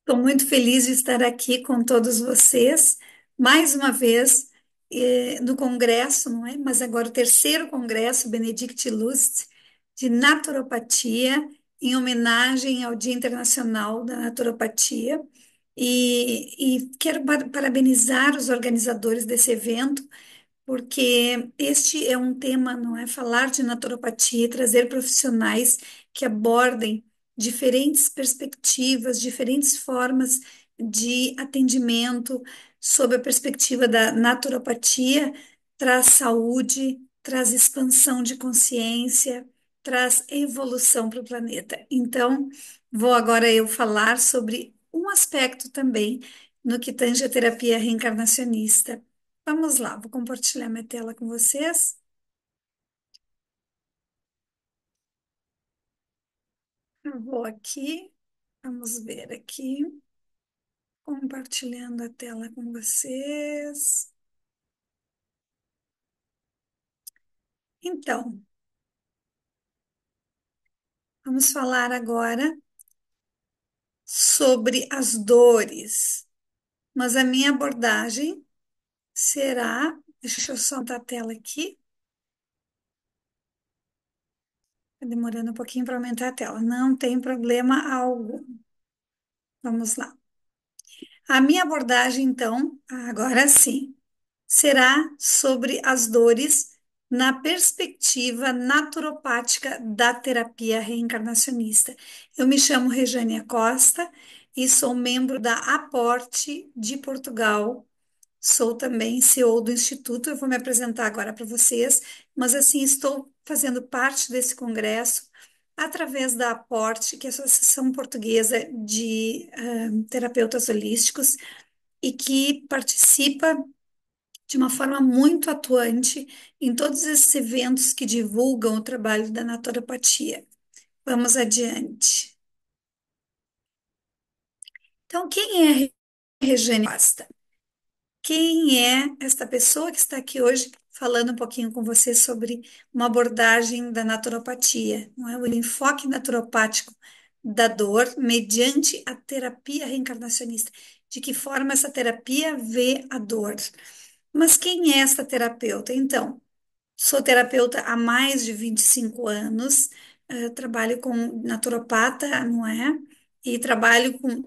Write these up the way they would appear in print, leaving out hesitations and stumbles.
Estou muito feliz de estar aqui com todos vocês, mais uma vez, no Congresso, não é? Mas agora o terceiro Congresso Benedict Lust de Naturopatia, em homenagem ao Dia Internacional da Naturopatia. E quero parabenizar os organizadores desse evento, porque este é um tema, não é? Falar de naturopatia, trazer profissionais que abordem diferentes perspectivas, diferentes formas de atendimento sob a perspectiva da naturopatia, traz saúde, traz expansão de consciência, traz evolução para o planeta. Então, vou agora eu falar sobre um aspecto também no que tange a terapia reencarnacionista. Vamos lá, vou compartilhar minha tela com vocês. Eu vou aqui, vamos ver aqui, compartilhando a tela com vocês. Então, vamos falar agora sobre as dores, mas a minha abordagem será, deixa eu soltar a tela aqui, tá demorando um pouquinho para aumentar a tela, não tem problema algum. Vamos lá. A minha abordagem, então, agora sim, será sobre as dores na perspectiva naturopática da terapia reencarnacionista. Eu me chamo Rejane Costa e sou membro da Aporte de Portugal. Sou também CEO do Instituto. Eu vou me apresentar agora para vocês, mas assim estou fazendo parte desse congresso através da Aporte, que é a Associação Portuguesa de Terapeutas Holísticos e que participa de uma forma muito atuante em todos esses eventos que divulgam o trabalho da naturopatia. Vamos adiante. Então, quem é Regiane Costa? Quem é esta pessoa que está aqui hoje falando um pouquinho com você sobre uma abordagem da naturopatia, não é? O enfoque naturopático da dor mediante a terapia reencarnacionista. De que forma essa terapia vê a dor? Mas quem é esta terapeuta? Então, sou terapeuta há mais de 25 anos, trabalho com naturopata, não é? E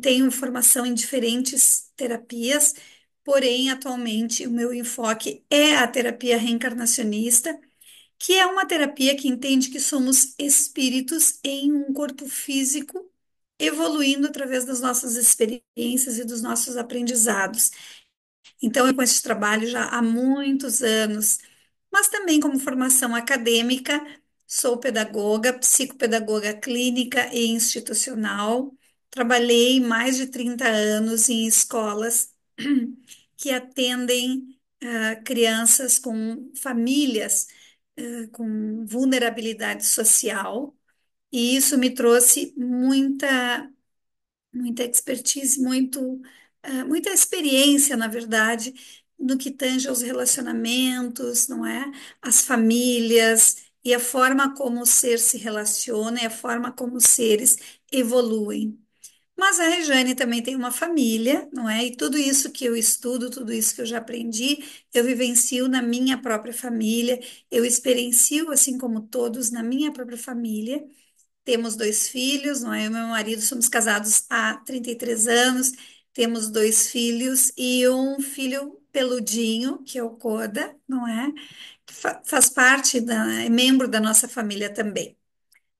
tenho formação em diferentes terapias, porém, atualmente, o meu enfoque é a terapia reencarnacionista, que é uma terapia que entende que somos espíritos em um corpo físico, evoluindo através das nossas experiências e dos nossos aprendizados. Então, eu com esse trabalho já há muitos anos, mas também como formação acadêmica, sou pedagoga, psicopedagoga clínica e institucional. Trabalhei mais de 30 anos em escolas que atendem crianças com famílias com vulnerabilidade social, e isso me trouxe muita expertise, muita experiência, na verdade, no que tange aos relacionamentos, não é? As famílias e a forma como o ser se relaciona e a forma como os seres evoluem. Mas a Rejane também tem uma família, não é? E tudo isso que eu estudo, tudo isso que eu já aprendi, eu vivencio na minha própria família, eu experiencio, assim como todos, na minha própria família. Temos dois filhos, não é? Eu e meu marido somos casados há 33 anos, temos dois filhos e um filho peludinho, que é o Koda, não é? Que faz parte é membro da nossa família também.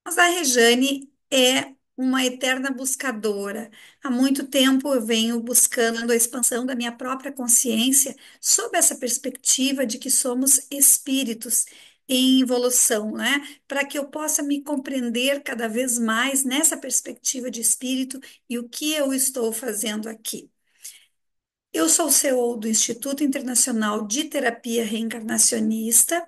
Mas a Rejane é uma eterna buscadora. Há muito tempo eu venho buscando a expansão da minha própria consciência sob essa perspectiva de que somos espíritos em evolução, né? Para que eu possa me compreender cada vez mais nessa perspectiva de espírito e o que eu estou fazendo aqui. Eu sou CEO do Instituto Internacional de Terapia Reencarnacionista,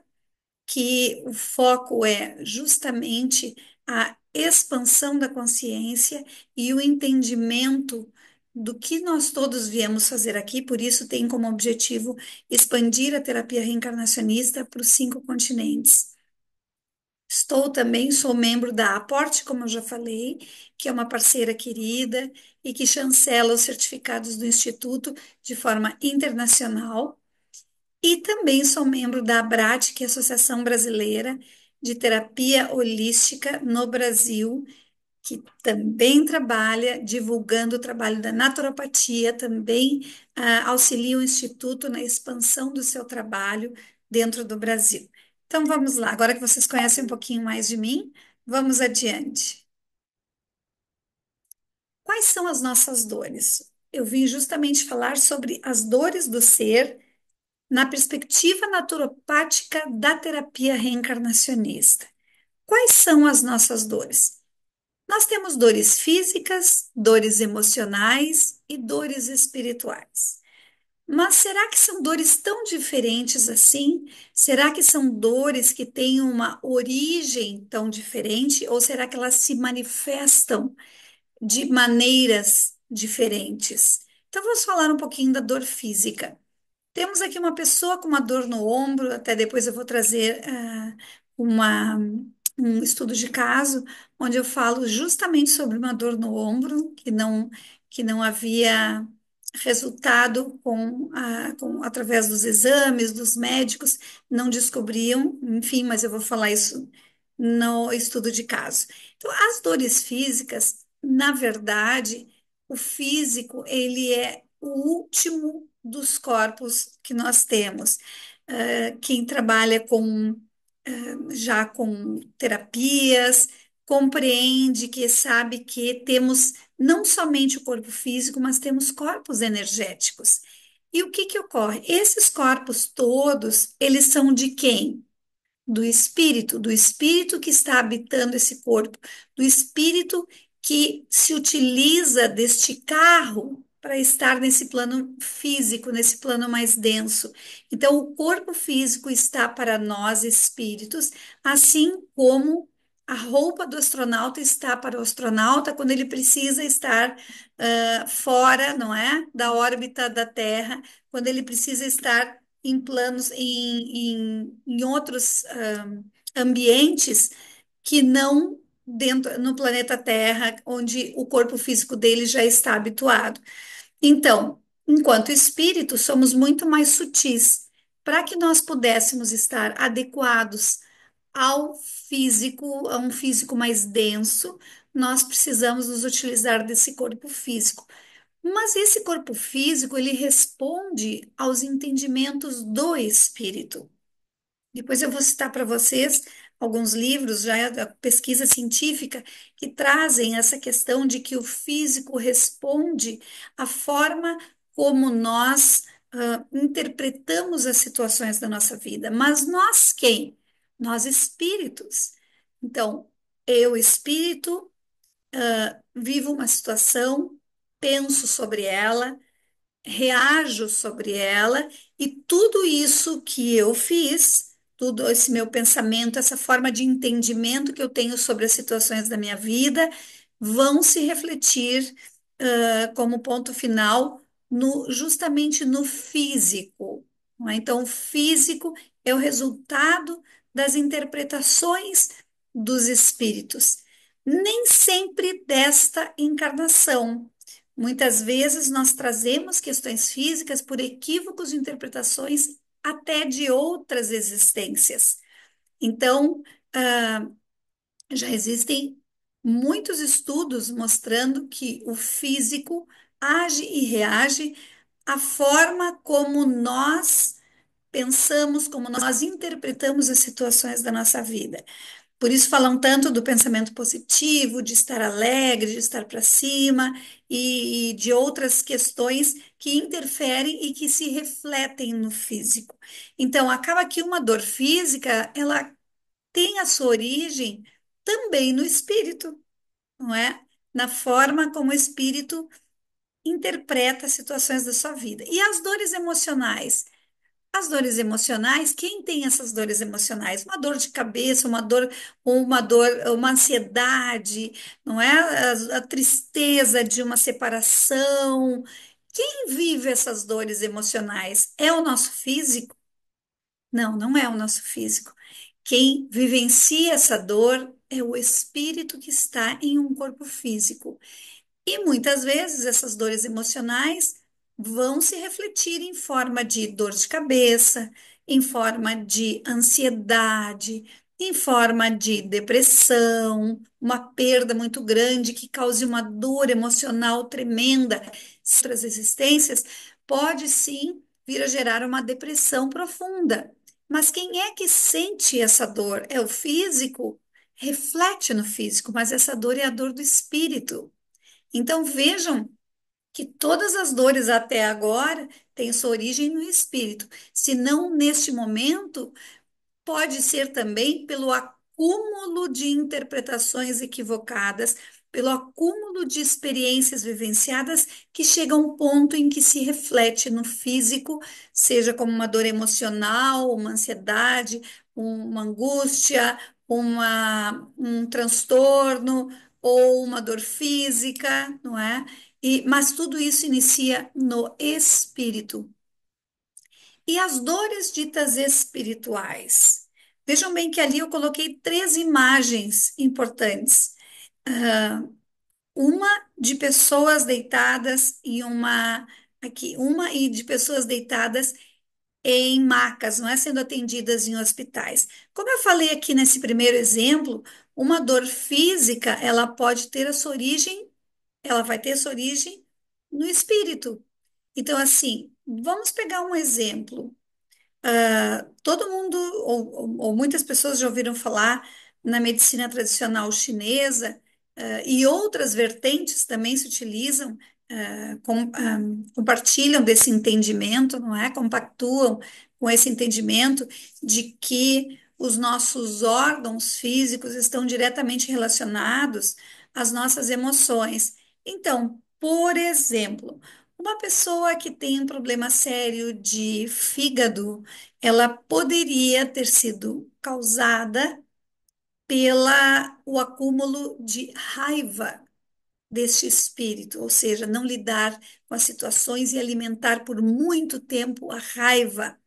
que o foco é justamente a expansão da consciência e o entendimento do que nós todos viemos fazer aqui, por isso tem como objetivo expandir a terapia reencarnacionista para os 5 continentes. Sou membro da Aporte, como eu já falei, que é uma parceira querida e que chancela os certificados do Instituto de forma internacional. E também sou membro da ABRAT, que é a Associação Brasileira de Terapia Holística no Brasil, que também trabalha divulgando o trabalho da naturopatia, também auxilia o Instituto na expansão do seu trabalho dentro do Brasil. Então vamos lá, agora que vocês conhecem um pouquinho mais de mim, vamos adiante. Quais são as nossas dores? Eu vim justamente falar sobre as dores do ser na perspectiva naturopática da terapia reencarnacionista. Quais são as nossas dores? Nós temos dores físicas, dores emocionais e dores espirituais. Mas será que são dores tão diferentes assim? Será que são dores que têm uma origem tão diferente? Ou será que elas se manifestam de maneiras diferentes? Então, vamos falar um pouquinho da dor física. Temos aqui uma pessoa com uma dor no ombro, até depois eu vou trazer uma, um estudo de caso, onde eu falo justamente sobre uma dor no ombro que não havia resultado através dos exames, dos médicos, não descobriam, enfim, mas eu vou falar isso no estudo de caso. Então, as dores físicas, na verdade, o físico, ele é o último dos corpos que nós temos. Quem trabalha já com terapias compreende que sabe que temos não somente o corpo físico, mas temos corpos energéticos. E o que que ocorre? Esses corpos todos, eles são de quem? Do espírito que está habitando esse corpo, do espírito que se utiliza deste carro para estar nesse plano físico, nesse plano mais denso. Então, o corpo físico está para nós espíritos, assim como a roupa do astronauta está para o astronauta quando ele precisa estar fora, não é, da órbita da Terra, quando ele precisa estar em planos, em outros ambientes que não dentro no planeta Terra, onde o corpo físico dele já está habituado. Então, enquanto espírito, somos muito mais sutis. Para que nós pudéssemos estar adequados ao físico, a um físico mais denso, nós precisamos nos utilizar desse corpo físico. Mas esse corpo físico, ele responde aos entendimentos do espírito. Depois eu vou citar para vocês alguns livros já da pesquisa científica que trazem essa questão de que o físico responde à forma como nós interpretamos as situações da nossa vida. Mas nós quem? Nós espíritos. Então, eu, espírito, vivo uma situação, penso sobre ela, reajo sobre ela e tudo isso que eu fiz, tudo esse meu pensamento, essa forma de entendimento que eu tenho sobre as situações da minha vida, vão se refletir, como ponto final justamente no físico, não é? Então, o físico é o resultado das interpretações dos espíritos, nem sempre desta encarnação. Muitas vezes nós trazemos questões físicas por equívocos de interpretações até de outras existências. Então, ah, já existem muitos estudos mostrando que o físico age e reage à forma como nós pensamos, como nós interpretamos as situações da nossa vida. Por isso falam tanto do pensamento positivo, de estar alegre, de estar para cima e de outras questões que interferem e que se refletem no físico. Então, acaba que uma dor física, ela tem a sua origem também no espírito, não é? Na forma como o espírito interpreta as situações da sua vida. E as dores emocionais? As dores emocionais, quem tem essas dores emocionais? Uma dor de cabeça, uma ansiedade, não é? A tristeza de uma separação. Quem vive essas dores emocionais? É o nosso físico? Não, não é o nosso físico. Quem vivencia essa dor é o espírito que está em um corpo físico. E muitas vezes essas dores emocionais vão se refletir em forma de dor de cabeça, em forma de ansiedade, em forma de depressão, uma perda muito grande que cause uma dor emocional tremenda. Outras existências pode sim vir a gerar uma depressão profunda. Mas quem é que sente essa dor? É o físico? Reflete no físico, mas essa dor é a dor do espírito. Então vejam que todas as dores até agora têm sua origem no espírito. Se não neste momento, pode ser também pelo acúmulo de interpretações equivocadas, pelo acúmulo de experiências vivenciadas que chega a um ponto em que se reflete no físico, seja como uma dor emocional, uma ansiedade, uma angústia, um transtorno ou uma dor física, não é? Mas tudo isso inicia no espírito. E as dores ditas espirituais? Vejam bem que ali eu coloquei três imagens importantes. Ah, uma de pessoas deitadas e uma aqui, uma e de pessoas deitadas em macas, não é sendo atendidas em hospitais. Como eu falei aqui nesse primeiro exemplo, uma dor física, ela pode ter a sua origem, ela vai ter a sua origem no espírito. Então, assim, vamos pegar um exemplo. Todo mundo, ou muitas pessoas já ouviram falar na medicina tradicional chinesa, e outras vertentes também se utilizam, compartilham desse entendimento, não é? Compactuam com esse entendimento de que os nossos órgãos físicos estão diretamente relacionados às nossas emoções. Então, por exemplo, uma pessoa que tem um problema sério de fígado, ela poderia ter sido causada pela o acúmulo de raiva deste espírito, ou seja, não lidar com as situações e alimentar por muito tempo a raiva.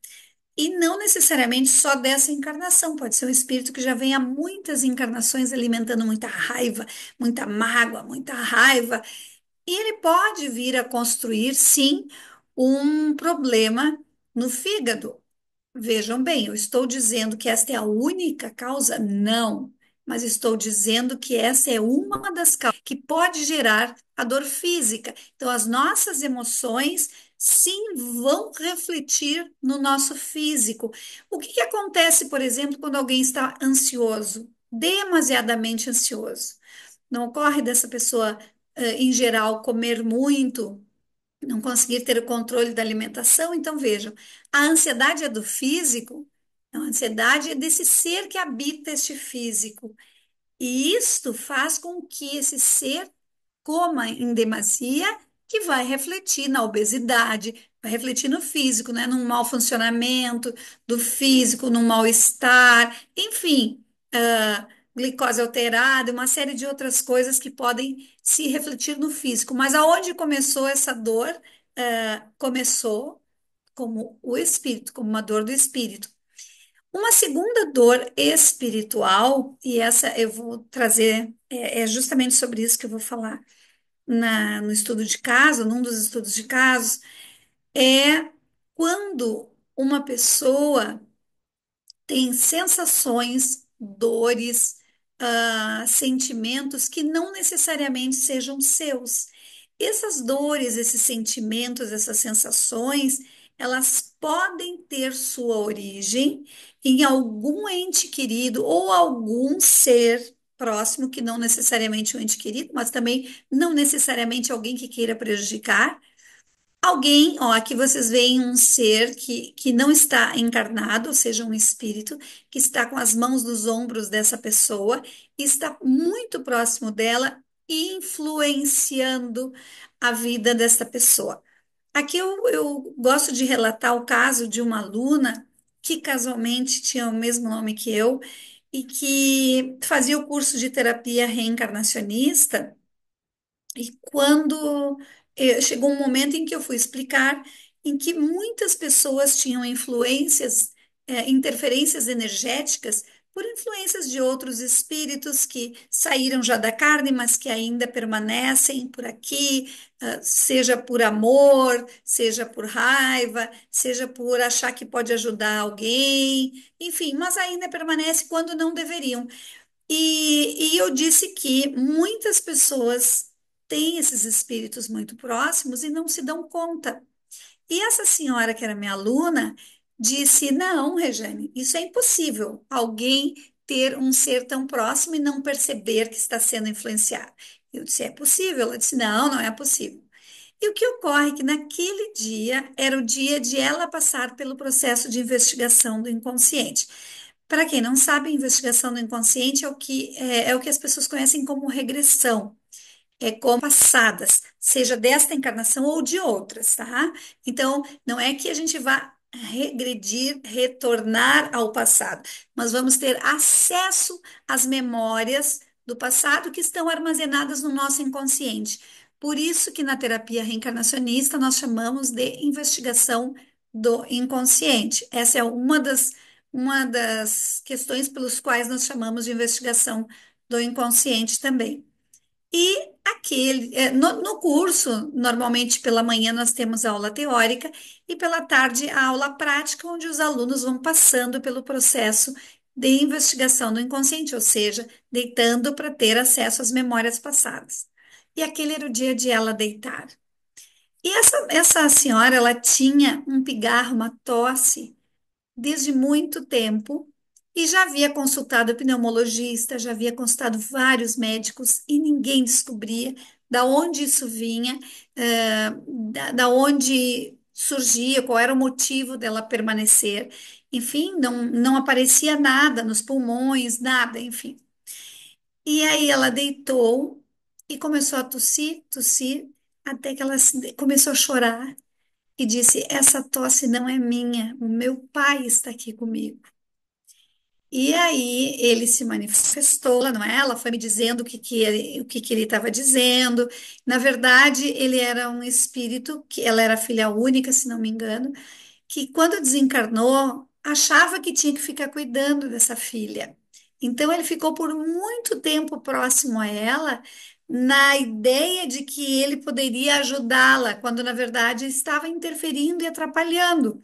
E não necessariamente só dessa encarnação, pode ser um espírito que já vem há muitas encarnações alimentando muita raiva, muita mágoa, muita raiva, e ele pode vir a construir, sim, um problema no fígado. Vejam bem, eu estou dizendo que esta é a única causa? Não, mas estou dizendo que essa é uma das causas que pode gerar a dor física. Então, as nossas emoções, sim, vão refletir no nosso físico. O que que acontece, por exemplo, quando alguém está ansioso, demasiadamente ansioso? Não ocorre dessa pessoa, em geral, comer muito, não conseguir ter o controle da alimentação? Então, vejam, a ansiedade é do físico, a ansiedade é desse ser que habita este físico. E isto faz com que esse ser coma em demasia, que vai refletir na obesidade, vai refletir no físico, né? Num mau funcionamento do físico, num mal-estar, enfim, glicose alterada, uma série de outras coisas que podem se refletir no físico. Mas aonde começou essa dor? Começou como o espírito, como uma dor do espírito. Uma segunda dor espiritual, e essa eu vou trazer, é justamente sobre isso que eu vou falar no estudo de caso, num dos estudos de casos, é quando uma pessoa tem sensações, dores, sentimentos que não necessariamente sejam seus. Essas dores, esses sentimentos, essas sensações, elas podem ter sua origem em algum ente querido ou algum ser próximo, que não necessariamente um ente querido, mas também não necessariamente alguém que queira prejudicar. Alguém, ó, aqui vocês veem um ser que não está encarnado, ou seja, um espírito, que está com as mãos nos ombros dessa pessoa, e está muito próximo dela, influenciando a vida dessa pessoa. Aqui eu gosto de relatar o caso de uma aluna que casualmente tinha o mesmo nome que eu e que fazia o curso de terapia reencarnacionista. E quando chegou um momento em que eu fui explicar em que muitas pessoas tinham influências, interferências energéticas por influências de outros espíritos que saíram já da carne, mas que ainda permanecem por aqui, seja por amor, seja por raiva, seja por achar que pode ajudar alguém, enfim, mas ainda permanece quando não deveriam. E eu disse que muitas pessoas têm esses espíritos muito próximos e não se dão conta. E essa senhora, que era minha aluna, disse: Não, Rejane, isso é impossível. Alguém ter um ser tão próximo e não perceber que está sendo influenciado. Eu disse: É possível. Ela disse: Não, não é possível. E o que ocorre é que naquele dia era o dia de ela passar pelo processo de investigação do inconsciente. Para quem não sabe, a investigação do inconsciente é o que as pessoas conhecem como regressão, como passadas, seja desta encarnação ou de outras, tá? Então, não é que a gente vá regredir, retornar ao passado, mas vamos ter acesso às memórias do passado que estão armazenadas no nosso inconsciente. Por isso que na terapia reencarnacionista nós chamamos de investigação do inconsciente. Essa é uma das questões pelos quais nós chamamos de investigação do inconsciente também. E no curso, normalmente pela manhã nós temos a aula teórica e pela tarde a aula prática, onde os alunos vão passando pelo processo de investigação do inconsciente, ou seja, deitando para ter acesso às memórias passadas. E aquele era o dia de ela deitar. E essa senhora, ela tinha um pigarro, uma tosse desde muito tempo e já havia consultado o pneumologista, já havia consultado vários médicos e ninguém descobria da onde isso vinha, da onde surgia, qual era o motivo dela permanecer. Enfim, não aparecia nada nos pulmões, nada, enfim. E aí ela deitou e começou a tossir, tossir, até que ela começou a chorar e disse: Essa tosse não é minha, o meu pai está aqui comigo. E aí ele se manifestou, não é? Ela foi me dizendo o que ele estava dizendo. Na verdade, ele era um espírito, que ela era filha única, se não me engano, que quando desencarnou, achava que tinha que ficar cuidando dessa filha. Então ele ficou por muito tempo próximo a ela, na ideia de que ele poderia ajudá-la, quando na verdade estava interferindo e atrapalhando,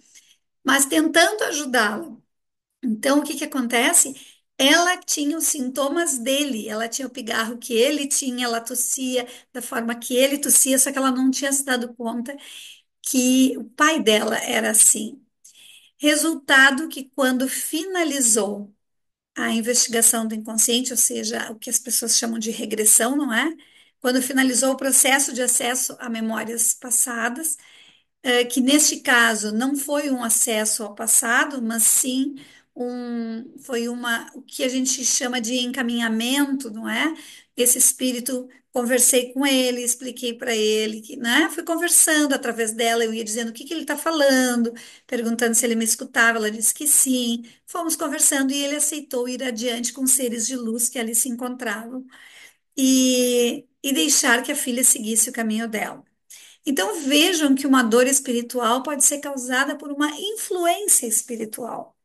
mas tentando ajudá-la. Então, o que que acontece? Ela tinha os sintomas dele, ela tinha o pigarro que ele tinha, ela tossia da forma que ele tossia, só que ela não tinha se dado conta que o pai dela era assim. Resultado que quando finalizou a investigação do inconsciente, ou seja, o que as pessoas chamam de regressão, não é? Quando finalizou o processo de acesso a memórias passadas, que neste caso não foi um acesso ao passado, mas sim foi o que a gente chama de encaminhamento, não é? Esse espírito, conversei com ele, expliquei para ele, que, né? Fui conversando através dela, eu ia dizendo o que que ele está falando, perguntando se ele me escutava, ela disse que sim. Fomos conversando e ele aceitou ir adiante com os seres de luz que ali se encontravam e deixar que a filha seguisse o caminho dela. Então vejam que uma dor espiritual pode ser causada por uma influência espiritual.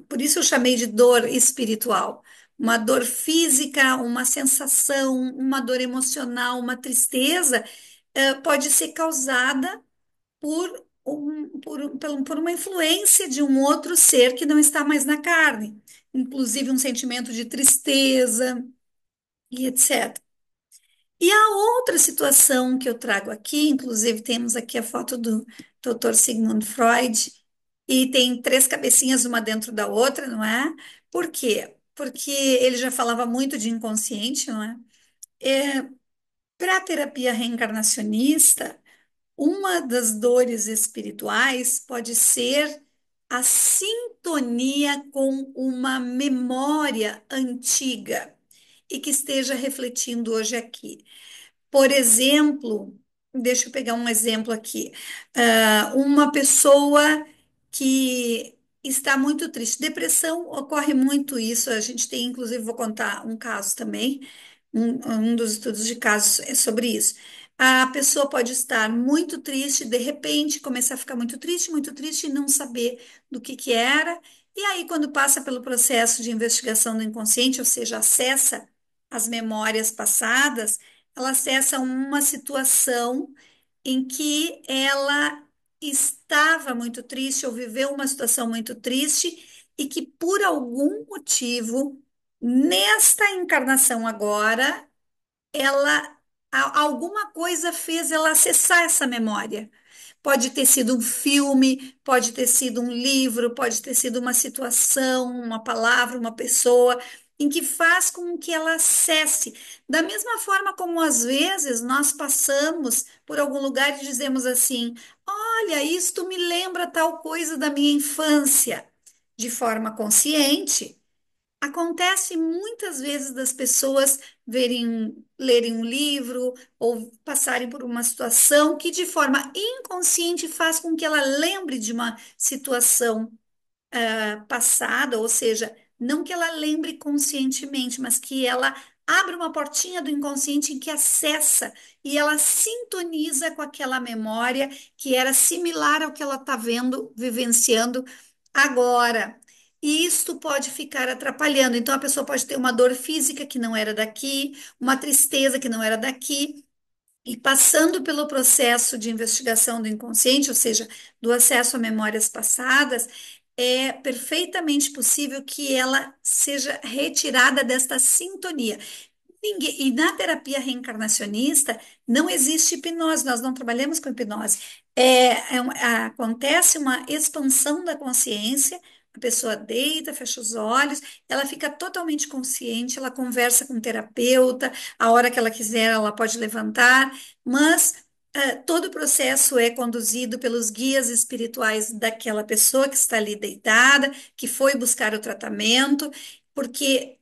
Por isso eu chamei de dor espiritual. Uma dor física, uma sensação, uma dor emocional, uma tristeza, pode ser causada por uma influência de um outro ser que não está mais na carne, inclusive um sentimento de tristeza e etc. E a outra situação que eu trago aqui, inclusive temos aqui a foto do Dr. Sigmund Freud, e tem três cabecinhas uma dentro da outra, não é? Por quê? Porque ele já falava muito de inconsciente, não é? Para a terapia reencarnacionista, uma das dores espirituais pode ser a sintonia com uma memória antiga e que esteja refletindo hoje aqui. Por exemplo, deixa eu pegar um exemplo aqui. Uma pessoa que está muito triste. Depressão ocorre muito isso. A gente tem, inclusive, vou contar um caso também. Um dos estudos de casos é sobre isso. A pessoa pode estar muito triste, de repente começar a ficar muito triste e não saber do que era, E aí, quando passa pelo processo de investigação do inconsciente, ou seja, acessa as memórias passadas, ela acessa uma situação em que ela estava muito triste ou viveu uma situação muito triste e que, por algum motivo, nesta encarnação agora, alguma coisa fez ela acessar essa memória. Pode ter sido um filme, pode ter sido um livro, pode ter sido uma situação, uma palavra, uma pessoa, em que faz com que ela acesse. Da mesma forma como às vezes nós passamos por algum lugar e dizemos assim: Olha, isto me lembra tal coisa da minha infância, de forma consciente. Acontece muitas vezes das pessoas lerem um livro ou passarem por uma situação que de forma inconsciente faz com que ela lembre de uma situação passada, ou seja, não que ela lembre conscientemente, mas que ela abre uma portinha do inconsciente em que acessa e ela sintoniza com aquela memória que era similar ao que ela está vendo, vivenciando agora. E isto pode ficar atrapalhando. Então, a pessoa pode ter uma dor física que não era daqui, uma tristeza que não era daqui, e passando pelo processo de investigação do inconsciente, ou seja, do acesso a memórias passadas, é perfeitamente possível que ela seja retirada desta sintonia. E na terapia reencarnacionista não existe hipnose, nós não trabalhamos com hipnose. Acontece uma expansão da consciência, a pessoa deita, fecha os olhos, ela fica totalmente consciente, ela conversa com o terapeuta, a hora que ela quiser, ela pode levantar, mas todo o processo é conduzido pelos guias espirituais daquela pessoa que está ali deitada, que foi buscar o tratamento, porque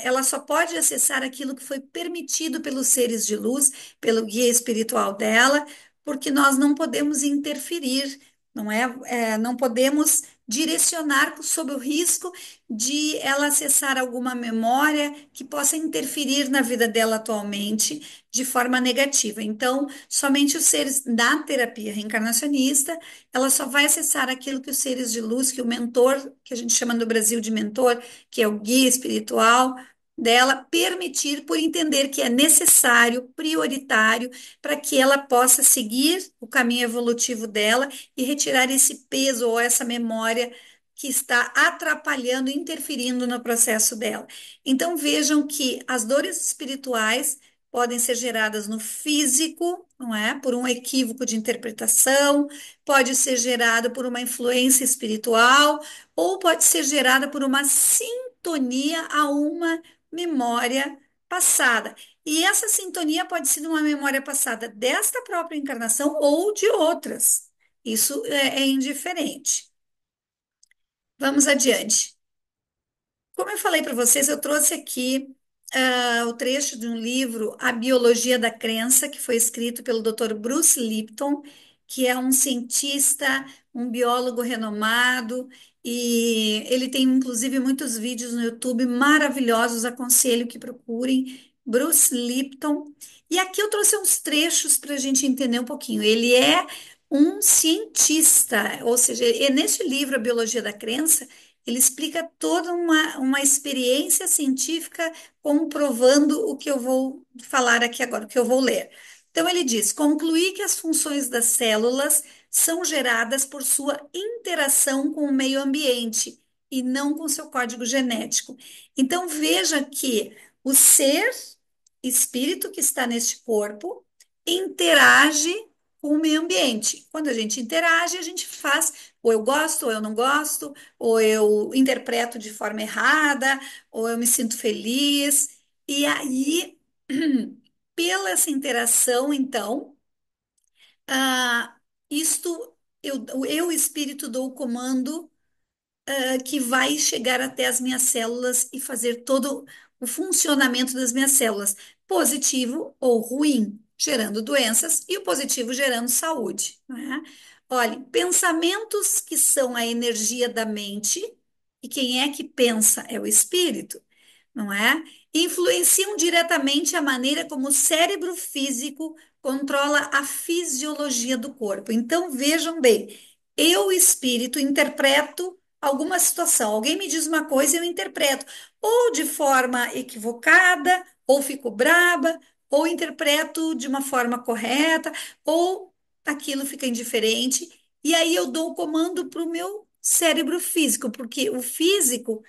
ela só pode acessar aquilo que foi permitido pelos seres de luz, pelo guia espiritual dela, porque nós não podemos interferir, não é? Não podemos direcionar sob o risco de ela acessar alguma memória que possa interferir na vida dela atualmente de forma negativa. Então, somente os seres da terapia reencarnacionista, ela só vai acessar aquilo que os seres de luz, que o mentor, que a gente chama no Brasil de mentor, que é o guia espiritual dela, permitir por entender que é necessário, prioritário, para que ela possa seguir o caminho evolutivo dela e retirar esse peso ou essa memória que está atrapalhando, interferindo no processo dela. Então vejam que as dores espirituais podem ser geradas no físico, não é? Por um equívoco de interpretação, pode ser gerado por uma influência espiritual, ou pode ser gerada por uma sintonia a uma memória passada. E essa sintonia pode ser uma memória passada desta própria encarnação ou de outras. Isso é indiferente. Vamos adiante. Como eu falei para vocês, eu trouxe aqui o trecho de um livro, A Biologia da Crença, que foi escrito pelo Dr. Bruce Lipton, que é um cientista, um biólogo renomado, e ele tem inclusive muitos vídeos no YouTube maravilhosos, aconselho que procurem. Bruce Lipton. E aqui eu trouxe uns trechos para a gente entender um pouquinho. Ele é um cientista, ou seja, neste livro, A Biologia da Crença, ele explica toda uma experiência científica comprovando o que eu vou falar aqui agora, o que eu vou ler. Então, ele diz: concluir que as funções das células são geradas por sua interação com o meio ambiente e não com seu código genético. Então, veja que o ser espírito que está neste corpo interage com o meio ambiente. Quando a gente interage, a gente faz, ou eu gosto, ou eu não gosto, ou eu interpreto de forma errada, ou eu me sinto feliz. E aí, pela essa interação, então, ah, isto eu, espírito, dou o comando que vai chegar até as minhas células e fazer todo o funcionamento das minhas células, positivo ou ruim, gerando doenças, e o positivo gerando saúde. Né? Olha, pensamentos que são a energia da mente, e quem é que pensa é o espírito, não é? Influenciam diretamente a maneira como o cérebro físico controla a fisiologia do corpo. Então, vejam bem, eu, espírito, interpreto alguma situação. Alguém me diz uma coisa e eu interpreto, ou de forma equivocada, ou fico braba, ou interpreto de uma forma correta, ou aquilo fica indiferente. E aí eu dou o comando para o meu cérebro físico, porque o físico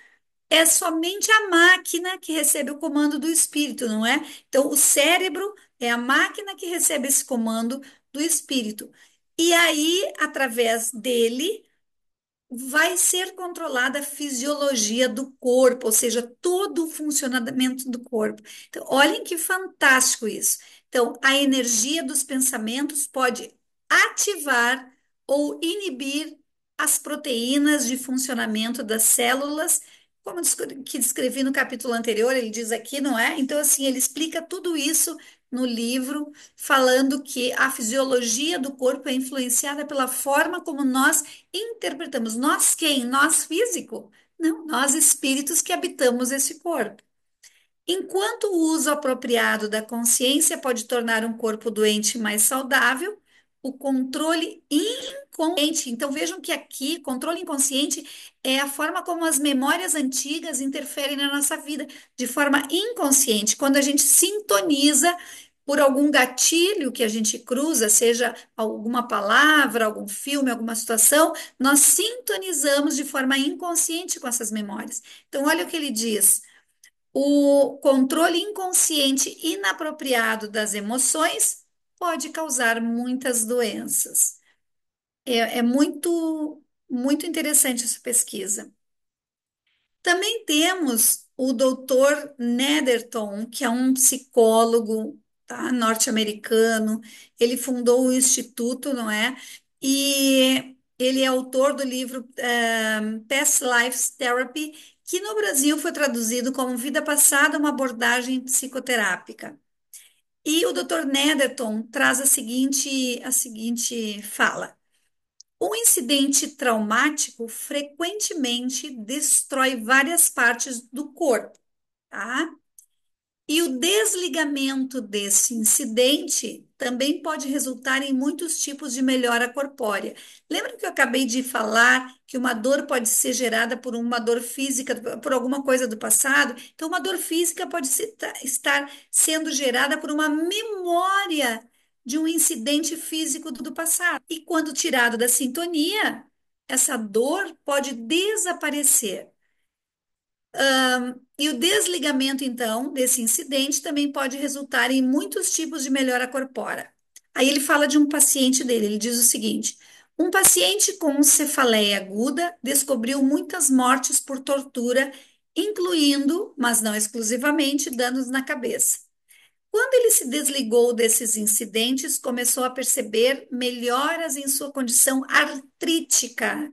é somente a máquina que recebe o comando do espírito, não é? Então, o cérebro é a máquina que recebe esse comando do espírito. E aí, através dele, vai ser controlada a fisiologia do corpo, ou seja, todo o funcionamento do corpo. Então, olhem que fantástico isso. Então, a energia dos pensamentos pode ativar ou inibir as proteínas de funcionamento das células, como que descrevi no capítulo anterior, ele diz aqui, não é? Então, assim, ele explica tudo isso no livro, falando que a fisiologia do corpo é influenciada pela forma como nós interpretamos. Nós quem? Nós físico? Não, nós espíritos que habitamos esse corpo. Enquanto o uso apropriado da consciência pode tornar um corpo doente mais saudável, o controle inconsciente. Então vejam que aqui, controle inconsciente é a forma como as memórias antigas interferem na nossa vida, de forma inconsciente, quando a gente sintoniza por algum gatilho que a gente cruza, seja alguma palavra, algum filme, alguma situação, nós sintonizamos de forma inconsciente com essas memórias. Então, olha o que ele diz. O controle inconsciente inapropriado das emoções pode causar muitas doenças. É muito interessante essa pesquisa. Também temos o doutor Netherton, que é um psicólogo, tá, norte-americano. Ele fundou o Instituto, não é? E ele é autor do livro Past Lives Therapy, que no Brasil foi traduzido como Vida Passada, uma abordagem psicoterápica. E o doutor Netherton traz a seguinte fala. Um incidente traumático frequentemente destrói várias partes do corpo, tá? E o desligamento desse incidente também pode resultar em muitos tipos de melhora corpórea. Lembra que eu acabei de falar que uma dor pode ser gerada por uma dor física, por alguma coisa do passado? Então, uma dor física pode estar sendo gerada por uma memória de um incidente físico do passado. E quando tirado da sintonia, essa dor pode desaparecer. E o desligamento, então, desse incidente também pode resultar em muitos tipos de melhora corpórea. Aí ele fala de um paciente dele, ele diz o seguinte: um paciente com cefaleia aguda descobriu muitas mortes por tortura, incluindo, mas não exclusivamente, danos na cabeça. Quando ele se desligou desses incidentes, começou a perceber melhoras em sua condição artrítica,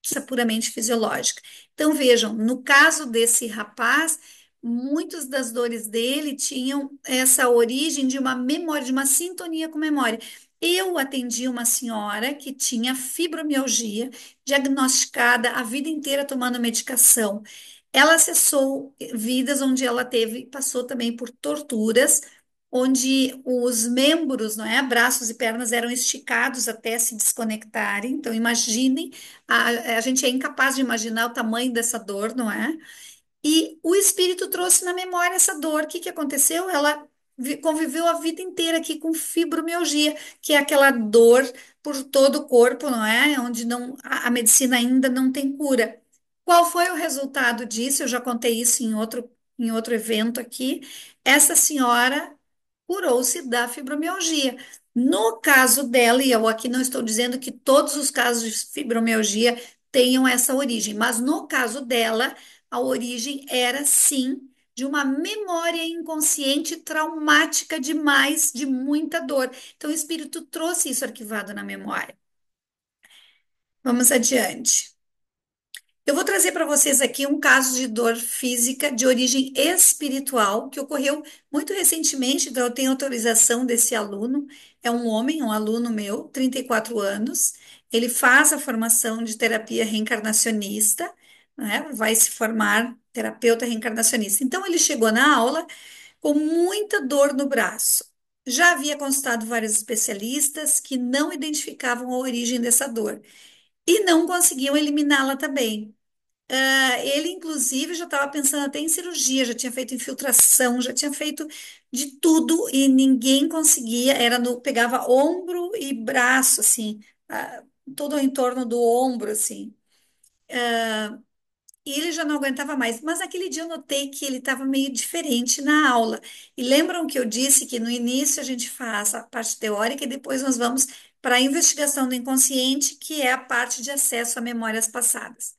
isso é puramente fisiológica. Então, vejam, no caso desse rapaz, muitas das dores dele tinham essa origem de uma memória, de uma sintonia com memória. Eu atendi uma senhora que tinha fibromialgia, diagnosticada a vida inteira tomando medicação. Ela acessou vidas onde ela passou também por torturas, onde os membros, não é, braços e pernas eram esticados até se desconectarem. Então, imaginem a gente é incapaz de imaginar o tamanho dessa dor, não é? E o espírito trouxe na memória essa dor. O que que aconteceu? Ela conviveu a vida inteira aqui com fibromialgia, que é aquela dor por todo o corpo, não é? Onde não, a medicina ainda não tem cura. Qual foi o resultado disso? Eu já contei isso em outro evento aqui. Essa senhora curou-se da fibromialgia. No caso dela, e eu aqui não estou dizendo que todos os casos de fibromialgia tenham essa origem, mas no caso dela, a origem era sim de uma memória inconsciente traumática demais, de muita dor. Então, o espírito trouxe isso arquivado na memória. Vamos adiante. Eu vou trazer para vocês aqui um caso de dor física de origem espiritual que ocorreu muito recentemente, então eu tenho autorização desse aluno. É um homem, um aluno meu, 34 anos. Ele faz a formação de terapia reencarnacionista, né? Vai se formar terapeuta reencarnacionista. Então ele chegou na aula com muita dor no braço. Já havia consultado vários especialistas que não identificavam a origem dessa dor. e não conseguiam eliminá-la também. Ele, inclusive, já estava pensando até em cirurgia, já tinha feito infiltração, já tinha feito de tudo e ninguém conseguia. Pegava ombro e braço, assim, todo o entorno do ombro, assim. E ele já não aguentava mais. Mas naquele dia eu notei que ele estava meio diferente na aula. E lembram que eu disse que no início a gente faz a parte teórica e depois nós vamos para a investigação do inconsciente, que é a parte de acesso a memórias passadas.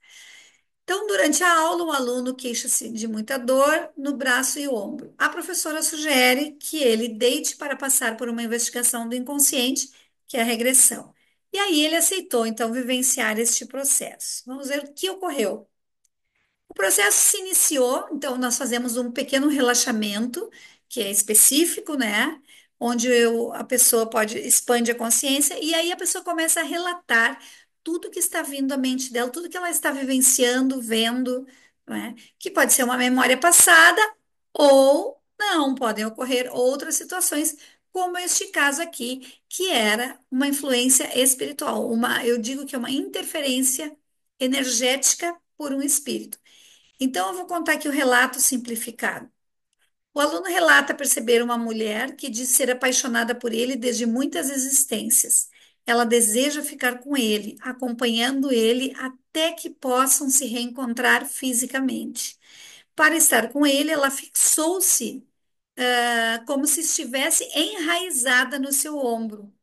Então, durante a aula, o aluno queixa-se de muita dor no braço e ombro. A professora sugere que ele deite para passar por uma investigação do inconsciente, que é a regressão. E aí ele aceitou, então, vivenciar este processo. Vamos ver o que ocorreu. O processo se iniciou, então nós fazemos um pequeno relaxamento, que é específico, né? Onde a pessoa pode expande a consciência e aí a pessoa começa a relatar tudo que está vindo à mente dela, tudo que ela está vivenciando, vendo, né? Que pode ser uma memória passada ou não, podem ocorrer outras situações, como este caso aqui, que era uma influência espiritual, eu digo que é uma interferência energética por um espírito. Então, eu vou contar aqui o relato simplificado. O aluno relata perceber uma mulher que diz ser apaixonada por ele desde muitas existências. Ela deseja ficar com ele, acompanhando ele até que possam se reencontrar fisicamente. Para estar com ele, ela fixou-se, como se estivesse enraizada no seu ombro.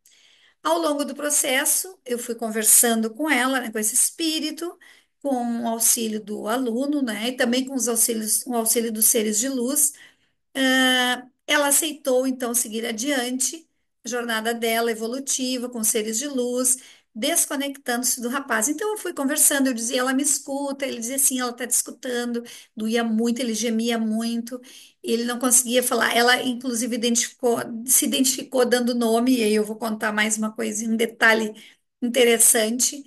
Ao longo do processo, eu fui conversando com ela, né, com esse espírito, com o auxílio do aluno, né, e também com o auxílio dos seres de luz. Ela aceitou, então, seguir adiante a jornada dela evolutiva com seres de luz, desconectando-se do rapaz. Então, eu fui conversando, eu dizia, ela me escuta, ele dizia assim, ela está te escutando, doía muito, ele gemia muito, ele não conseguia falar. Ela, inclusive, se identificou dando nome, e aí eu vou contar mais uma coisa, um detalhe interessante.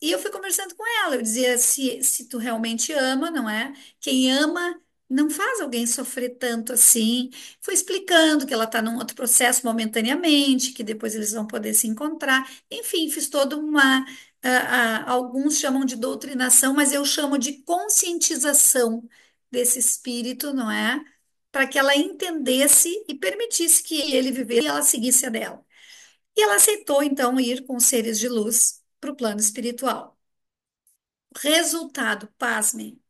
E eu fui conversando com ela, eu dizia, se tu realmente ama, não é? Quem ama não faz alguém sofrer tanto assim. Foi explicando que ela está num outro processo momentaneamente, que depois eles vão poder se encontrar. Enfim, fiz toda alguns chamam de doutrinação, mas eu chamo de conscientização desse espírito, não é? Para que ela entendesse e permitisse que ele vivesse e ela seguisse a dela. E ela aceitou, então, ir com os seres de luz para o plano espiritual. Resultado, pasmem.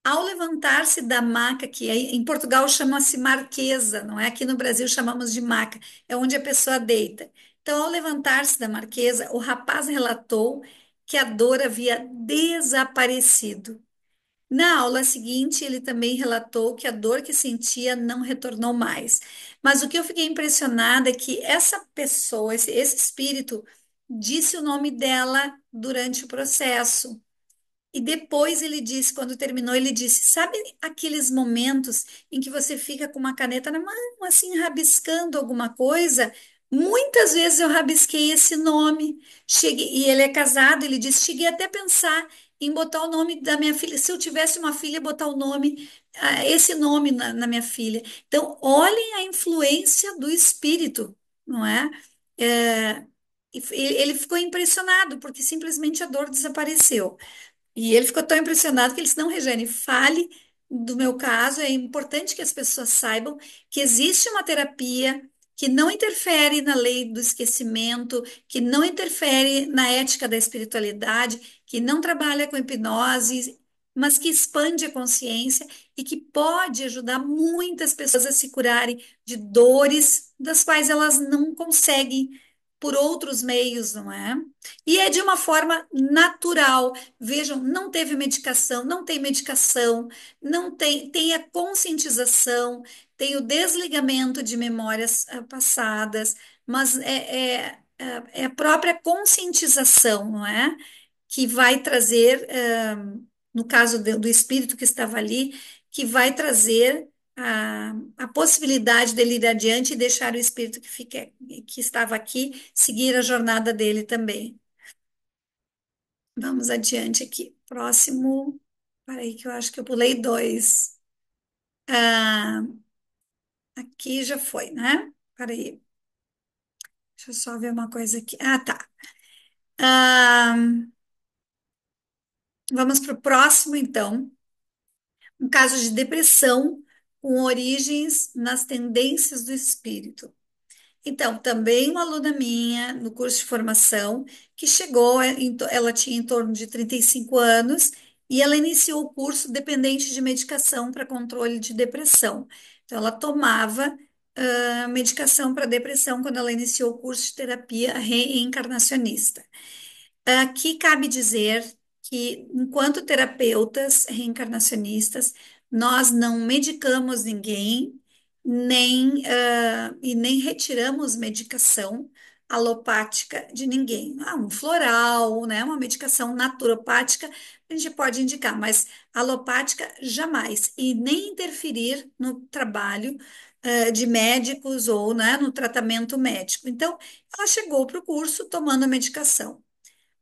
Ao levantar-se da maca, em Portugal chama-se marquesa, não é? Aqui no Brasil chamamos de maca, é onde a pessoa deita. Então, ao levantar-se da marquesa, o rapaz relatou que a dor havia desaparecido. Na aula seguinte, ele também relatou que a dor que sentia não retornou mais. Mas o que eu fiquei impressionada é que essa pessoa, esse espírito, disse o nome dela durante o processo. E depois ele disse, quando terminou, ele disse: Sabe aqueles momentos em que você fica com uma caneta na mão, assim, rabiscando alguma coisa? Muitas vezes eu rabisquei esse nome. E ele é casado, ele disse: Cheguei até a pensar em botar o nome da minha filha. Se eu tivesse uma filha, botar o nome, esse nome na minha filha. Então, olhem a influência do espírito, não é? Ele ficou impressionado, porque simplesmente a dor desapareceu. E ele ficou tão impressionado que ele disse, não, Regiane, fale do meu caso. É importante que as pessoas saibam que existe uma terapia que não interfere na lei do esquecimento, que não interfere na ética da espiritualidade, que não trabalha com hipnose, mas que expande a consciência e que pode ajudar muitas pessoas a se curarem de dores das quais elas não conseguem por outros meios, não é? E é de uma forma natural. Vejam, não teve medicação, não tem medicação, não tem, tem a conscientização, tem o desligamento de memórias passadas, mas é a própria conscientização, não é? Que vai trazer, no caso do espírito que estava ali, que vai trazer a possibilidade dele ir adiante e deixar o espírito que estava aqui seguir a jornada dele também. Vamos adiante aqui. Próximo. Peraí, que eu acho que eu pulei dois. Ah, aqui já foi, né? Peraí, deixa eu só ver uma coisa aqui. Ah, tá. Ah, vamos para o próximo, então. Um caso de depressão com origens nas tendências do espírito. Então, também uma aluna minha no curso de formação que chegou, ela tinha em torno de 35 anos e ela iniciou o curso dependente de medicação para controle de depressão. Então, ela tomava medicação para depressão quando ela iniciou o curso de terapia reencarnacionista. Aqui cabe dizer que, enquanto terapeutas reencarnacionistas, nós não medicamos ninguém, nem retiramos medicação alopática de ninguém. Um floral, né, uma medicação naturopática, a gente pode indicar, mas alopática jamais, e nem interferir no trabalho, de médicos ou, né, no tratamento médico. Então, ela chegou para o curso tomando a medicação.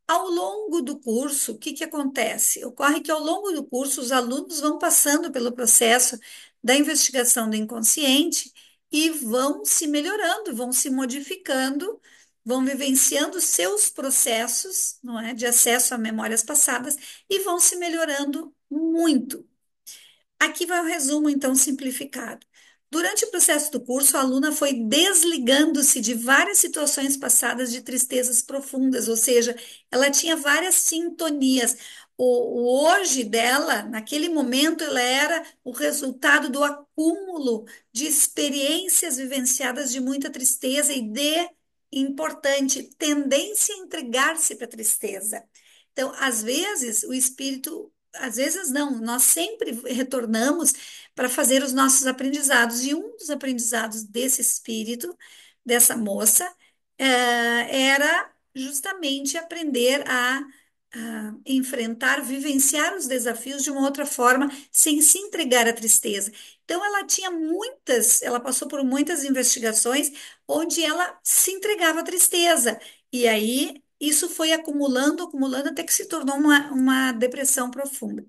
Ao longo do curso, o que que acontece? Ocorre que ao longo do curso, os alunos vão passando pelo processo da investigação do inconsciente e vão se melhorando, vão se modificando, vão vivenciando seus processos, não é, de acesso a memórias passadas e vão se melhorando muito. Aqui vai o resumo, então, simplificado. Durante o processo do curso, a aluna foi desligando-se de várias situações passadas de tristezas profundas, ou seja, ela tinha várias sintonias. O hoje dela, naquele momento, ela era o resultado do acúmulo de experiências vivenciadas de muita tristeza e importante, tendência a entregar-se para a tristeza. Então, às vezes, o espírito às vezes não, nós sempre retornamos para fazer os nossos aprendizados. E um dos aprendizados desse espírito, dessa moça, era justamente aprender a enfrentar, vivenciar os desafios de uma outra forma, sem se entregar à tristeza. Então, ela passou por muitas investigações onde ela se entregava à tristeza. E aí isso foi acumulando, acumulando, até que se tornou uma depressão profunda.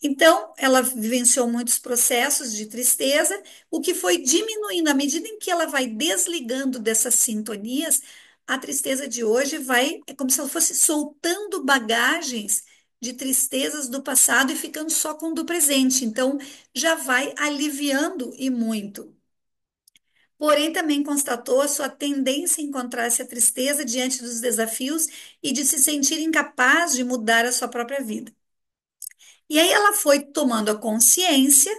Então, ela vivenciou muitos processos de tristeza, o que foi diminuindo à medida em que ela vai desligando dessas sintonias, a tristeza de hoje é como se ela fosse soltando bagagens de tristezas do passado e ficando só com o do presente. Então, já vai aliviando e muito. Porém, também constatou a sua tendência a encontrar-se a tristeza diante dos desafios e de se sentir incapaz de mudar a sua própria vida. E aí ela foi tomando a consciência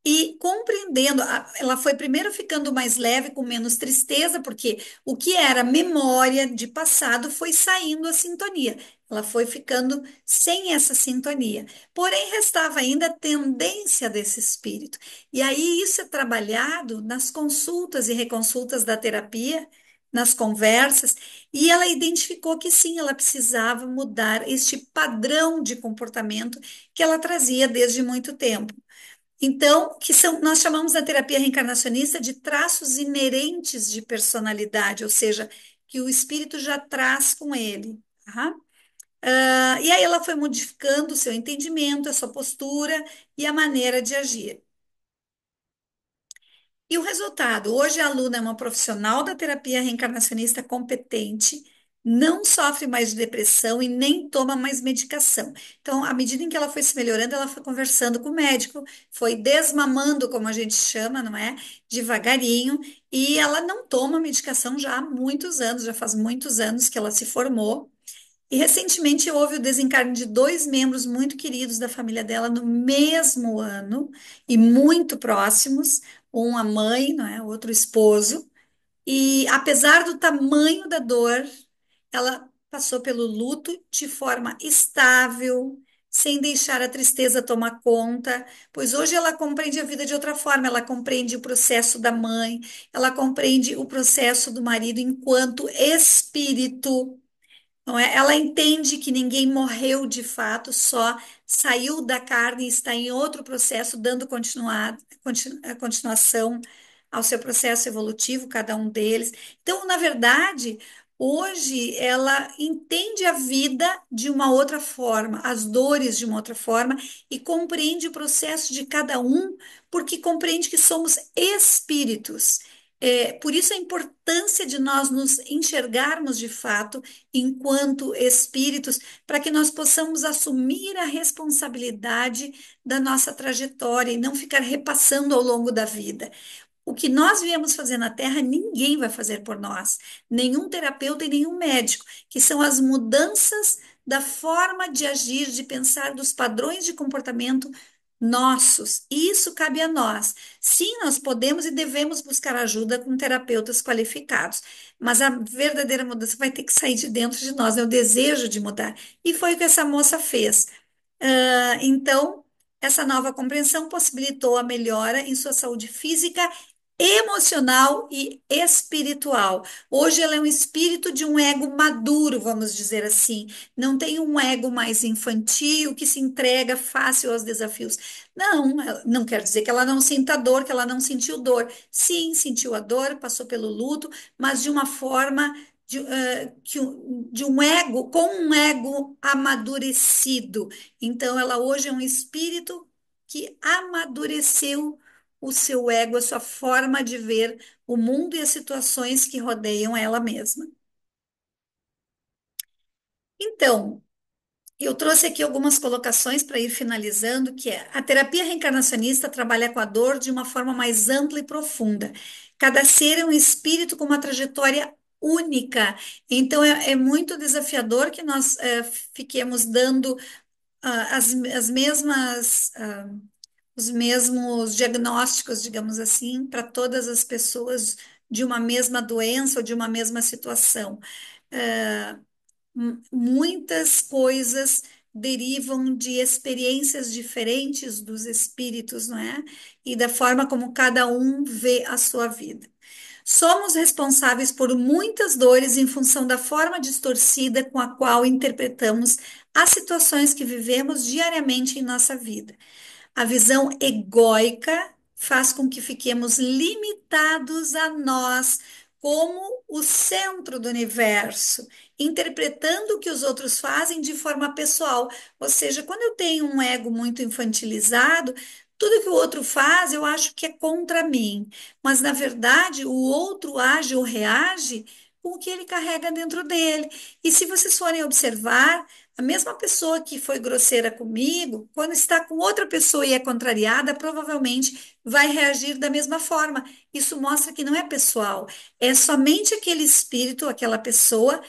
e compreendendo, ela foi primeiro ficando mais leve, com menos tristeza, porque o que era memória de passado foi saindo a sintonia. Ela foi ficando sem essa sintonia. Porém, restava ainda a tendência desse espírito. E aí isso é trabalhado nas consultas e reconsultas da terapia, nas conversas, e ela identificou que sim, ela precisava mudar este padrão de comportamento que ela trazia desde muito tempo. Então, nós chamamos na terapia reencarnacionista de traços inerentes de personalidade, ou seja, que o espírito já traz com ele. Tá? E aí ela foi modificando o seu entendimento, a sua postura e a maneira de agir. E o resultado? Hoje a aluna é uma profissional da terapia reencarnacionista competente, não sofre mais de depressão e nem toma mais medicação. Então, à medida em que ela foi se melhorando, ela foi conversando com o médico, foi desmamando, como a gente chama, não é? Devagarinho, e ela não toma medicação já há muitos anos, já faz muitos anos que ela se formou. E recentemente houve o desencarne de dois membros muito queridos da família dela no mesmo ano e muito próximos, um a mãe, não é, o outro o esposo. E apesar do tamanho da dor, ela passou pelo luto de forma estável, sem deixar a tristeza tomar conta, pois hoje ela compreende a vida de outra forma, ela compreende o processo da mãe, ela compreende o processo do marido enquanto espírito. Não é? Ela entende que ninguém morreu de fato, só saiu da carne e está em outro processo, dando continuação ao seu processo evolutivo, cada um deles. Então, na verdade, hoje ela entende a vida de uma outra forma, as dores de uma outra forma, e compreende o processo de cada um, porque compreende que somos espíritos. Por isso a importância de nós nos enxergarmos de fato enquanto espíritos, para que nós possamos assumir a responsabilidade da nossa trajetória e não ficar repassando ao longo da vida. O que nós viemos fazer na Terra, ninguém vai fazer por nós, nenhum terapeuta e nenhum médico, que são as mudanças da forma de agir, de pensar, dos padrões de comportamento nossos. E isso cabe a nós. Sim, nós podemos e devemos buscar ajuda com terapeutas qualificados, mas a verdadeira mudança vai ter que sair de dentro de nós, é o desejo de mudar. E foi o que essa moça fez. Então, essa nova compreensão possibilitou a melhora em sua saúde física, emocional e espiritual. Hoje ela é um espírito de um ego maduro, vamos dizer assim. Não tem um ego mais infantil que se entrega fácil aos desafios. Não, não quer dizer que ela não sinta dor, que ela não sentiu dor. Sim, sentiu a dor, passou pelo luto, mas de uma forma de um ego, com um ego amadurecido. Então, ela hoje é um espírito que amadureceu o seu ego, a sua forma de ver o mundo e as situações que rodeiam ela mesma. Então, eu trouxe aqui algumas colocações para ir finalizando, que é a terapia reencarnacionista trabalha com a dor de uma forma mais ampla e profunda. Cada ser é um espírito com uma trajetória única. Então, é muito desafiador que nós fiquemos dando as mesmas, os mesmos diagnósticos, digamos assim, para todas as pessoas de uma mesma doença ou de uma mesma situação. Ah, Muitas coisas derivam de experiências diferentes dos espíritos, não é? E da forma como cada um vê a sua vida. Somos responsáveis por muitas dores em função da forma distorcida com a qual interpretamos as situações que vivemos diariamente em nossa vida. A visão egóica faz com que fiquemos limitados a nós como o centro do universo, interpretando o que os outros fazem de forma pessoal. Ou seja, quando eu tenho um ego muito infantilizado, tudo que o outro faz eu acho que é contra mim, mas na verdade o outro age ou reage com o que ele carrega dentro dele. E se vocês forem observar, a mesma pessoa que foi grosseira comigo, quando está com outra pessoa e é contrariada, provavelmente vai reagir da mesma forma. Isso mostra que não é pessoal, é somente aquele espírito, aquela pessoa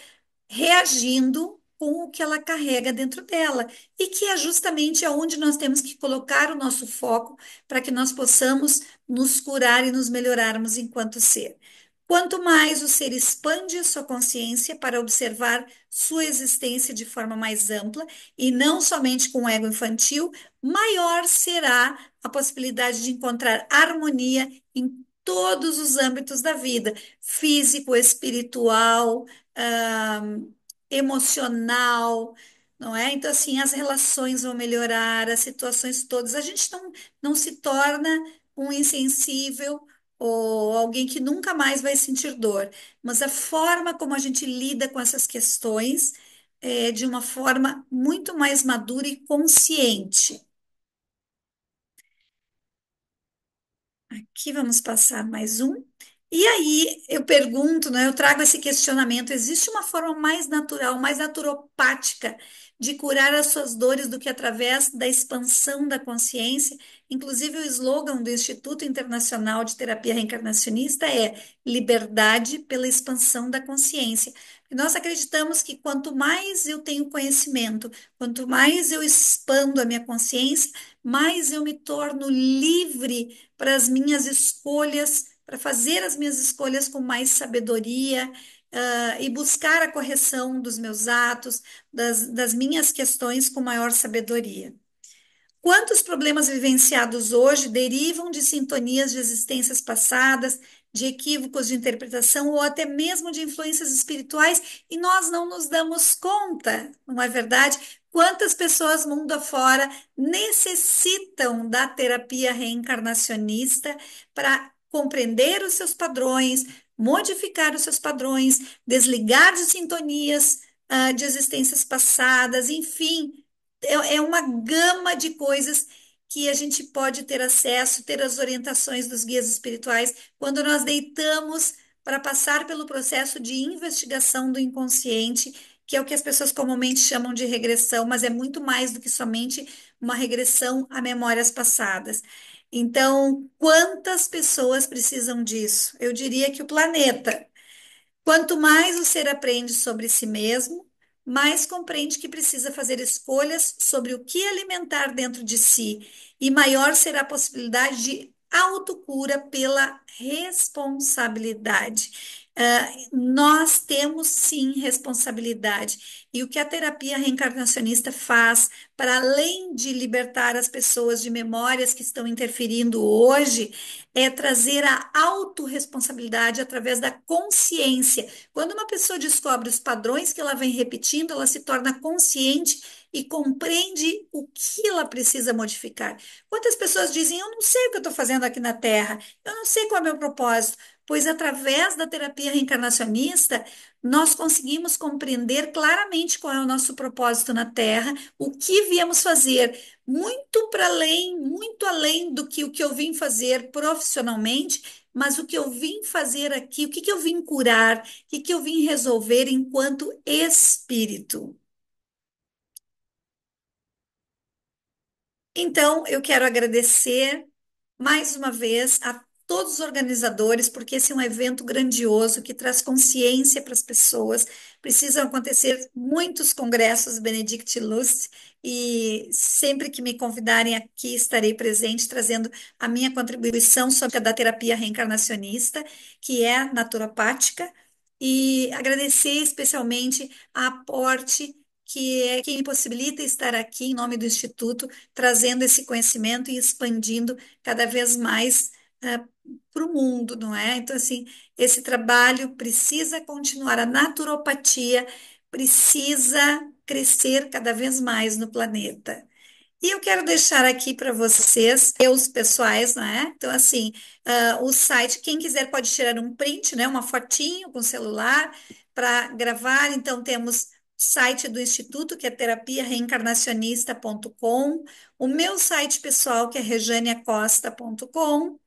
reagindo com o que ela carrega dentro dela, e que é justamente aonde nós temos que colocar o nosso foco para que nós possamos nos curar e nos melhorarmos enquanto ser. Quanto mais o ser expande a sua consciência para observar sua existência de forma mais ampla e não somente com o ego infantil, maior será a possibilidade de encontrar harmonia em todos os âmbitos da vida, físico, espiritual, ah, emocional, não é? Então, assim, as relações vão melhorar, as situações todas. A gente não se torna um insensível ou alguém que nunca mais vai sentir dor, mas a forma como a gente lida com essas questões é de uma forma muito mais madura e consciente. Aqui vamos passar mais um. E aí eu pergunto, né, eu trago esse questionamento: existe uma forma mais natural, mais naturopática de curar as suas dores do que através da expansão da consciência? Inclusive, o slogan do Instituto Internacional de Terapia Reencarnacionista é liberdade pela expansão da consciência. E nós acreditamos que quanto mais eu tenho conhecimento, quanto mais eu expando a minha consciência, mais eu me torno livre para as minhas escolhas, para fazer as minhas escolhas com mais sabedoria, e buscar a correção dos meus atos, das minhas questões com maior sabedoria. Quantos problemas vivenciados hoje derivam de sintonias de existências passadas, de equívocos de interpretação ou até mesmo de influências espirituais e nós não nos damos conta, não é verdade? Quantas pessoas mundo afora necessitam da terapia reencarnacionista para compreender os seus padrões, modificar os seus padrões, desligar de sintonias, de existências passadas, enfim, é uma gama de coisas que a gente pode ter acesso, ter as orientações dos guias espirituais quando nós deitamos para passar pelo processo de investigação do inconsciente, que é o que as pessoas comumente chamam de regressão, mas é muito mais do que somente uma regressão a memórias passadas. Então, quantas pessoas precisam disso? Eu diria que o planeta. Quanto mais o ser aprende sobre si mesmo, mais compreende que precisa fazer escolhas sobre o que alimentar dentro de si, e maior será a possibilidade de autocura pela responsabilidade. Nós temos sim responsabilidade, e o que a terapia reencarnacionista faz, para além de libertar as pessoas de memórias que estão interferindo hoje, é trazer a autorresponsabilidade através da consciência. Quando uma pessoa descobre os padrões que ela vem repetindo, ela se torna consciente e compreende o que ela precisa modificar. Quantas pessoas dizem: Eu não sei o que eu estou fazendo aqui na Terra, eu não sei qual é o meu propósito. Pois através da terapia reencarnacionista, nós conseguimos compreender claramente qual é o nosso propósito na Terra, o que viemos fazer, muito para além, muito além do que o que eu vim fazer profissionalmente, mas o que eu vim fazer aqui, o que que eu vim curar, o que que eu vim resolver enquanto espírito. Então, eu quero agradecer mais uma vez a todos os organizadores, porque esse é um evento grandioso que traz consciência para as pessoas. Precisam acontecer muitos congressos Benedict Lust, e sempre que me convidarem aqui estarei presente trazendo a minha contribuição sobre a da terapia reencarnacionista, que é naturopática, e agradecer especialmente a aporte que é quem me possibilita estar aqui em nome do Instituto, trazendo esse conhecimento e expandindo cada vez mais para o mundo, não é? Então, assim, esse trabalho precisa continuar, a naturopatia precisa crescer cada vez mais no planeta. E eu quero deixar aqui para vocês, os pessoais, né? Então, assim, o site, quem quiser pode tirar um print, né? Uma fotinho com o celular para gravar. Então, temos o site do Instituto, que é terapiareencarnacionista.com, o meu site pessoal, que é rejaniacosta.com,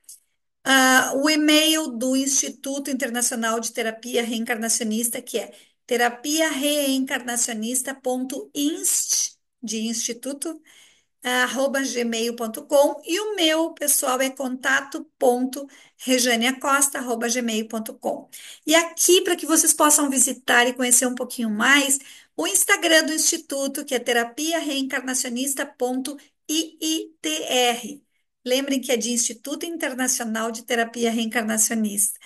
o e-mail do Instituto Internacional de Terapia Reencarnacionista, que é terapiareencarnacionista.inst, de instituto, gmail.com, e o meu pessoal é contato.rejaniacosta@gmail.com. E aqui, para que vocês possam visitar e conhecer um pouquinho mais, o Instagram do Instituto, que é terapiareencarnacionista.iitr. Lembrem que é de Instituto Internacional de Terapia Reencarnacionista.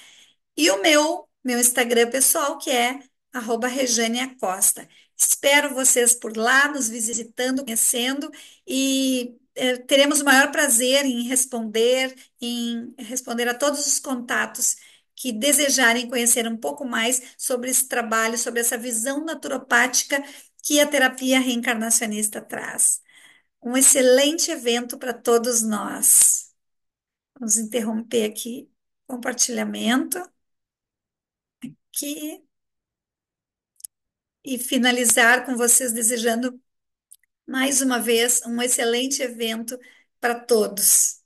E o meu Instagram pessoal, que é @RejâniaCosta. Espero vocês por lá, nos visitando, conhecendo, e teremos o maior prazer em responder a todos os contatos que desejarem conhecer um pouco mais sobre esse trabalho, sobre essa visão naturopática que a terapia reencarnacionista traz. Um excelente evento para todos nós. Vamos interromper aqui o compartilhamento aqui e finalizar com vocês desejando mais uma vez um excelente evento para todos.